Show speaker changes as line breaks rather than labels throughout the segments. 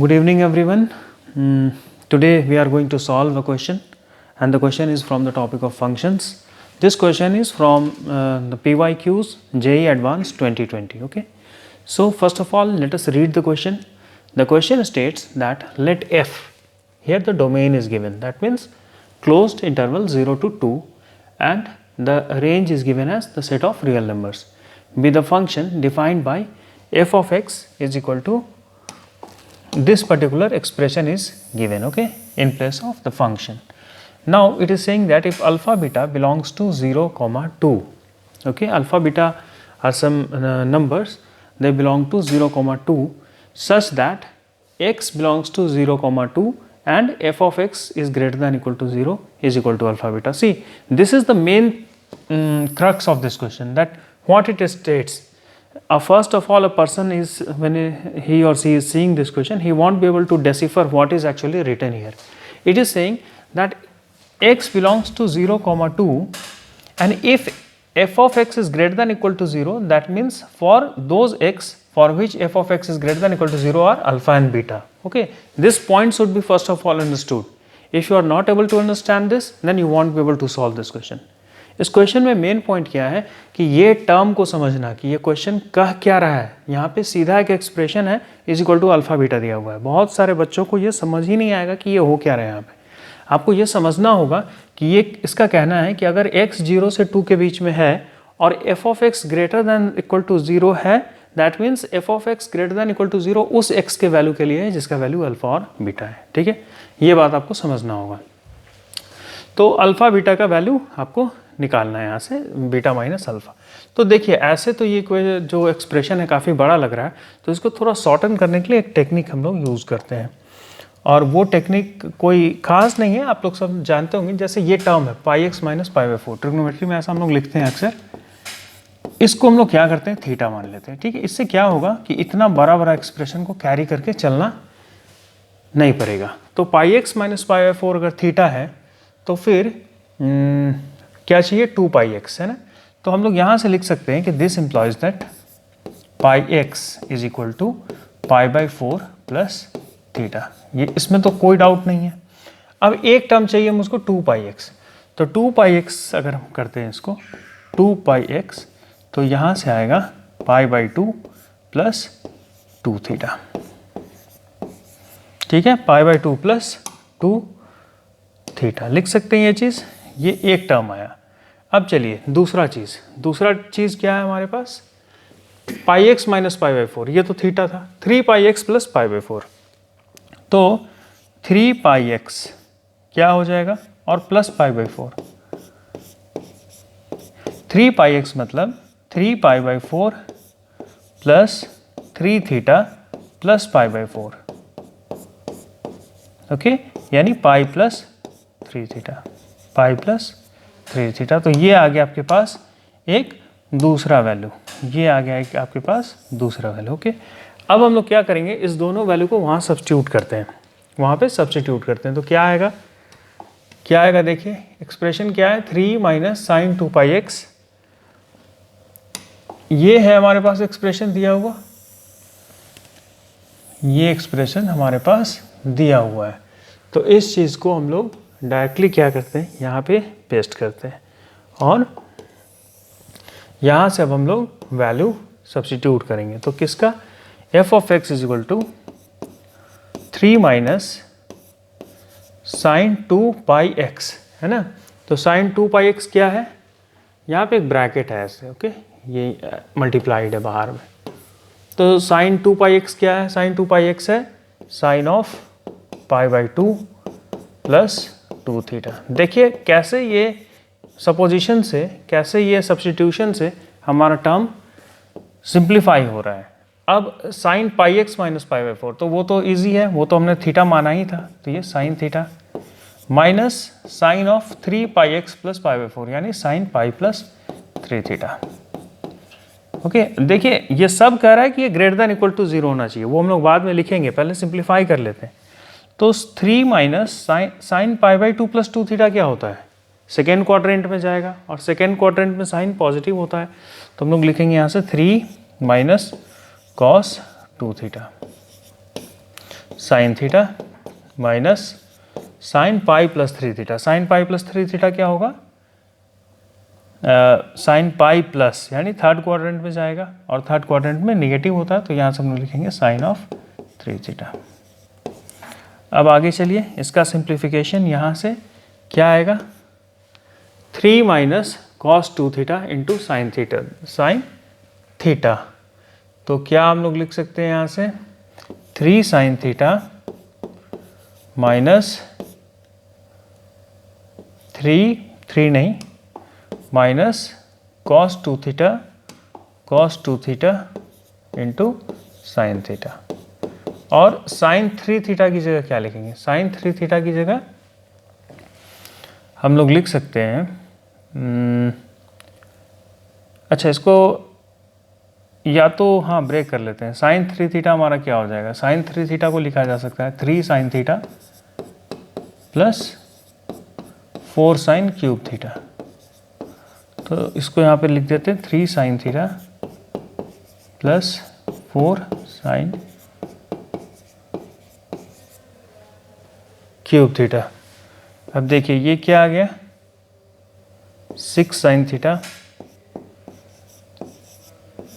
Good evening everyone. Today we are going to solve a question, and the question is from the topic of functions. This question is from the PYQs JEE Advanced 2020. Okay. So first of all, let us read the question. The question states that let f, here the domain is given, that means closed interval 0 to 2, and the range is given as the set of real numbers, be the function defined by f of x is equal to this particular expression is given, okay, in place of the function. Now it is saying that if alpha beta belongs to 0 comma 2, okay, alpha beta are some numbers, they belong to 0 comma 2 such that x belongs to 0 comma 2 and f of x is greater than equal to 0 is equal to alpha beta. See, this is the main crux of this question, that what it states. First of all, a person is, when he or she is seeing this question, he won't be able to decipher what is actually written here. It is saying that x belongs to 0 comma 2, and if f of x is greater than equal to 0, that means for those x for which f of x is greater than equal to 0 are alpha and beta. Okay, this point should be first of all understood. If you are not able to understand this, then you won't be able to solve this question. इस question में main point क्या है कि ये term को समझना कि ये क्वेश्चन कह क्या रहा है. यहाँ पे सीधा एक एक्सप्रेशन है is equal to alpha beta दिया हुआ है. बहुत सारे बच्चों को ये समझ ही नहीं आएगा कि ये हो क्या रहा है. यहाँ पे आपको ये समझना होगा कि ये इसका कहना है कि अगर x 0 से 2 के बीच में है और f of x greater than equal to 0 है, that means f of x greater than equal to 0 उस x के वैल्यू के लिए है जिसका वैल्यू अल्फा और बीटा है. ठीक है, ये बात आपको समझना होगा. तो अल्फा बीटा का वैल्यू आपको निकालना है यहाँ से, बीटा माइनस अल्फा. तो देखिए ऐसे तो ये कोई जो एक्सप्रेशन है काफ़ी बड़ा लग रहा है, तो इसको थोड़ा शॉर्टन करने के लिए एक टेक्निक हम लोग यूज़ करते हैं, और वो टेक्निक कोई खास नहीं है, आप लोग सब जानते होंगे. जैसे ये टर्म है pi x minus pi by 4, trigonometry में ऐसा हम लोग लिखते हैं अक्सर. इसको हम लोग क्या करते हैं, थीटा मान लेते हैं. ठीक है, इससे क्या होगा कि इतना बड़ा बड़ा एक्सप्रेशन को कैरी करके चलना नहीं पड़ेगा. तो पाई एक्स माइनस पाई बाई 4 अगर थीटा है तो फिर क्या चाहिए, 2 पाई एक्स है ना. तो हम लोग यहाँ से लिख सकते हैं कि this implies that pi x is equal to pi by 4 plus theta. ये इसमें तो कोई डाउट नहीं है. अब एक टर्म चाहिए मुझको 2 पाई एक्स. तो 2 पाई एक्स अगर हम करते हैं इसको 2 पाई एक्स, तो यहाँ से आएगा पाई बाई 2 प्लस 2 थीटा. ठीक है, पाई बाई 2 प्लस 2 थीटा लिख सकते हैं ये चीज़. ये एक टर्म आया. अब चलिए दूसरा चीज़ क्या है हमारे पास, pi x minus pi by 4. ये तो थीटा था. 3 pi x plus pi by 4, तो 3 पाई एक्स क्या हो जाएगा और plus pi by 4. 3 pi x मतलब 3 pi by 4 plus 3 theta plus pi by 4. Okay, यानी pi plus 3 theta, pi plus 3 theta. तो ये आ गया आपके पास एक दूसरा वैल्यू, ये आ गया एक आपके पास दूसरा वैल्यू. ओके, अब हम लोग क्या करेंगे, इस दोनों वैल्यू को वहाँ सब्स्टिट्यूट करते हैं, वहाँ पे सब्स्टिट्यूट करते हैं. तो क्या आएगा, देखिए एक्सप्रेशन क्या है, 3 माइनस साइन 2 पाई एक्स. ये है हमारे पास एक्सप्रेशन दिया हुआ, ये एक्सप्रेशन हमारे पास दिया हुआ है. तो इस चीज़ को हम लोग डायरेक्टली क्या करते हैं, यहाँ पे पेस्ट करते हैं, और यहाँ से अब हम लोग वैल्यू सब्स्टिट्यूट करेंगे. तो किसका, f of x is equal to 3 minus sine 2 pi x है ना. तो साइन 2 पाई x क्या है, यहाँ पे एक ब्रैकेट है ऐसे. ओके, ये मल्टीप्लाइड है बाहर में. तो साइन 2 पाई x क्या है, साइन 2 पाई x है sine of pi by 2 plus 2 theta. देखिए कैसे ये सपोजिशन से, कैसे ये सब्स्टिट्यूशन से हमारा टर्म सिंप्लीफाई हो रहा है. अब sine pi x minus pi by 4, तो वो तो इजी है, वो तो हमने थीटा माना ही था. तो ये sine theta minus sine of 3 pi x plus pi by 4, यानी sine pi plus 3 theta. Okay, देखिए ये सब कह रहा है कि ये ग्रेटर देन इक्वल टू 0 होना चाहिए. वो हम लोग बाद में लिखेंगे, पहले सिंप्लीफाई कर लेते हैं. तो 3 minus sine pi by 2 plus 2 theta क्या होता है, सेकेंड क्वाड्रेंट में जाएगा, और सेकेंड क्वाड्रेंट में साइन पॉजिटिव होता है. तो हम लोग लिखेंगे यहाँ से 3 minus cos 2 theta. Sign theta minus sign pi plus 3 theta. Sign pi plus 3 theta क्या होगा? साइन पाई प्लस, यानी थर्ड क्वाड्रेंट में जाएगा और थर्ड क्वाड्रेंट में नेगेटिव होता है, तो यहाँ से हम लोग लिखेंगे साइन ऑफ 3 थीटा। अब आगे चलिए, इसका सिंप्लीफिकेशन यहाँ से क्या आएगा? 3 minus cos 2 theta into sine theta. तो क्या हम लोग लिख सकते हैं यहाँ से? 3 साइन थीटा माइनस 3 नहीं, minus cos 2 theta into sine theta. और साइन 3 थीटा की जगह क्या लिखेंगे? साइन 3 थीटा की जगह हम लोग लिख सकते हैं, अच्छा इसको या तो हाँ ब्रेक कर लेते हैं। साइन 3 थीटा हमारा क्या हो जाएगा? साइन 3 थीटा को लिखा जा सकता है 3 sine theta plus 4 sine cube theta. तो इसको यहाँ पे लिख देते हैं 3 sine theta plus 4 sine cube theta. अब देखिए ये क्या आ गया? 6 sign theta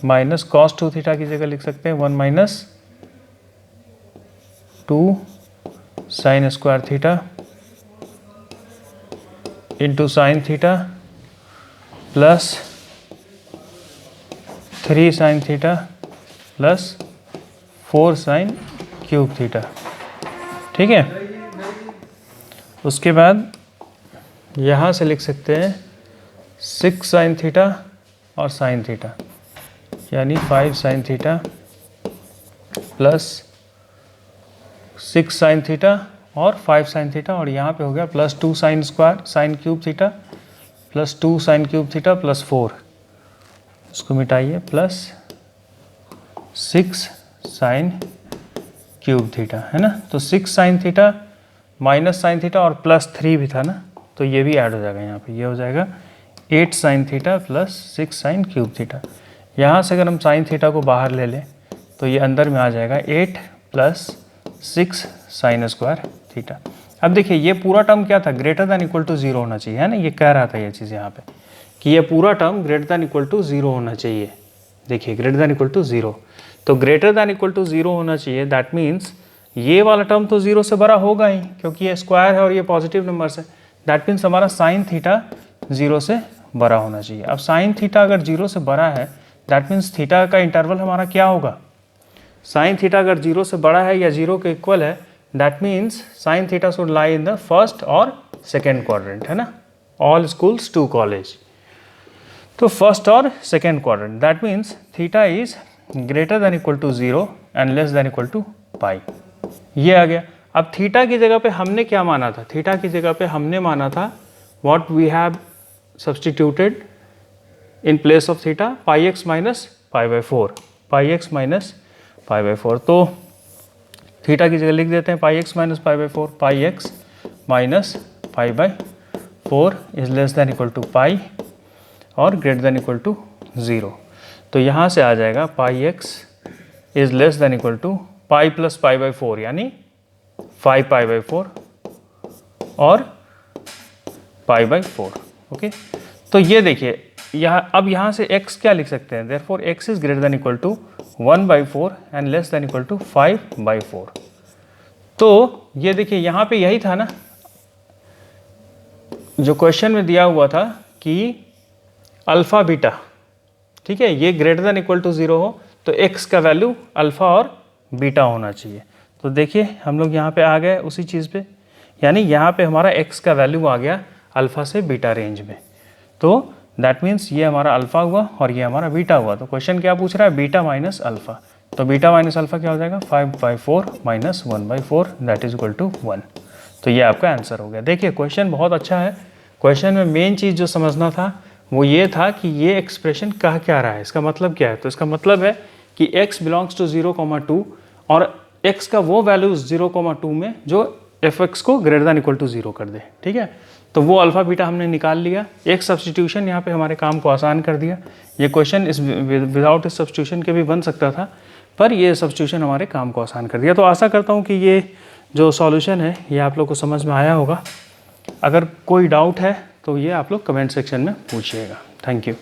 minus cos 2 theta की जगह लिख सकते हैं 1 minus 2 sine square theta into sine theta plus 3 sine theta plus 4 sine cube theta. ठीक है, उसके बाद यहाँ से लिख सकते हैं 6 साइन थीटा और साइन थीटा, यानी 5 sine theta plus 6 sine theta और 5 साइन थीटा, और यहाँ पे हो गया plus 2 sine square sine cube theta plus 2 sine cube theta plus 4, उसको मिटाइए, प्लस 6 साइन क्यूब थीटा, है ना। तो 6 sign theta minus sine theta और प्लस 3 भी था ना, तो ये भी ऐड हो जाएगा यहाँ पे, ये हो जाएगा 8 sine theta plus 6 sine cube theta. यहाँ से अगर हम साइन थीटा को बाहर ले लें तो ये अंदर में आ जाएगा 8 प्लस 6 साइन स्क्वायर थीटा। अब देखिए ये पूरा टर्म क्या था? ग्रेटर दैन इक्वल टू 0 होना चाहिए, है ना। ये कह रहा था ये चीज़ यहाँ पे कि ये पूरा term greater than equal to 0 होना चाहिए। देखिए ग्रेटर दैन इक्वल टू 0, तो ग्रेटर दैन इक्वल टू 0 होना चाहिए, दैट मीन्स ये वाला टर्म तो 0 से बड़ा होगा ही, क्योंकि ये स्क्वायर है और ये पॉजिटिव नंबर है। दैट मीन्स हमारा साइन थीटा 0 से बड़ा होना चाहिए। अब साइन थीटा अगर 0 से बड़ा है, दैट मीन्स थीटा का इंटरवल हमारा क्या होगा? साइन थीटा अगर 0 से बड़ा है या 0 के इक्वल है, that means sine theta should lie in the first और सेकेंड क्वाड्रेंट, है ना। ऑल स्कूल्स टू कॉलेज, तो फर्स्ट और second quadrant, that means theta is greater than equal to 0 and less than equal to pi. ये आ गया। अब theta की जगह पे हमने क्या माना था? थीटा की जगह पे हमने माना था what we have substituted in place of theta, pi x minus pi by 4, pi x minus pi by 4। तो थीटा की जगह लिख देते हैं pi x minus pi by 4, pi x minus pi by 4 is less than equal to pi और greater than equal to 0। तो यहाँ से आ जाएगा pi x is less than equal to pi plus pi by 4, यानी 5 पाई by 4 और पाई by 4। Okay, तो ये देखिए यहाँ, अब यहाँ से x क्या लिख सकते हैं? Therefore x is greater than equal to 1/4 and less than equal to 5/4। तो ये देखिए यहाँ पे यही था ना जो क्वेश्चन में दिया हुआ था कि अल्फा बीटा, ठीक है, ये ग्रेटर दैन इक्वल टू 0 हो तो x का वैल्यू अल्फा और बीटा होना चाहिए। तो देखिए हम लोग यहाँ पे आ गए उसी चीज़ पे, यानी यहाँ पे हमारा x का वैल्यू आ गया अल्फा से बीटा रेंज में। तो दैट मीन्स ये हमारा अल्फा हुआ और ये हमारा बीटा हुआ। तो क्वेश्चन क्या पूछ रहा है? Beta minus alpha. तो बीटा माइनस अल्फा क्या हो जाएगा? 5/4 minus 1/4 that is equal to 1। तो ये आपका आंसर हो गया। देखिए क्वेश्चन बहुत अच्छा है। क्वेश्चन में मेन चीज़ जो समझना था वो ये था कि ये एक्सप्रेशन कह क्या रहा है, इसका मतलब क्या है। तो इसका मतलब है कि x बिलोंग्स टू 0,2 और x का वो वैल्यू 0,2 में जो fx को ग्रेटर दैन इक्वल टू 0 कर दे, ठीक है। तो वो अल्फा बीटा हमने निकाल लिया। एक सब्स्टिट्यूशन यहाँ पे हमारे काम को आसान कर दिया। ये क्वेश्चन इस विदाउट इस सब्स्टिट्यूशन के भी बन सकता था, पर ये सब्स्टिट्यूशन हमारे काम को आसान कर दिया। तो आशा करता हूँ कि ये जो सॉल्यूशन है ये आप लोग को समझ में आया होगा। अगर कोई डाउट है तो ये आप लोग कमेंट सेक्शन में पूछिएगा। Thank you.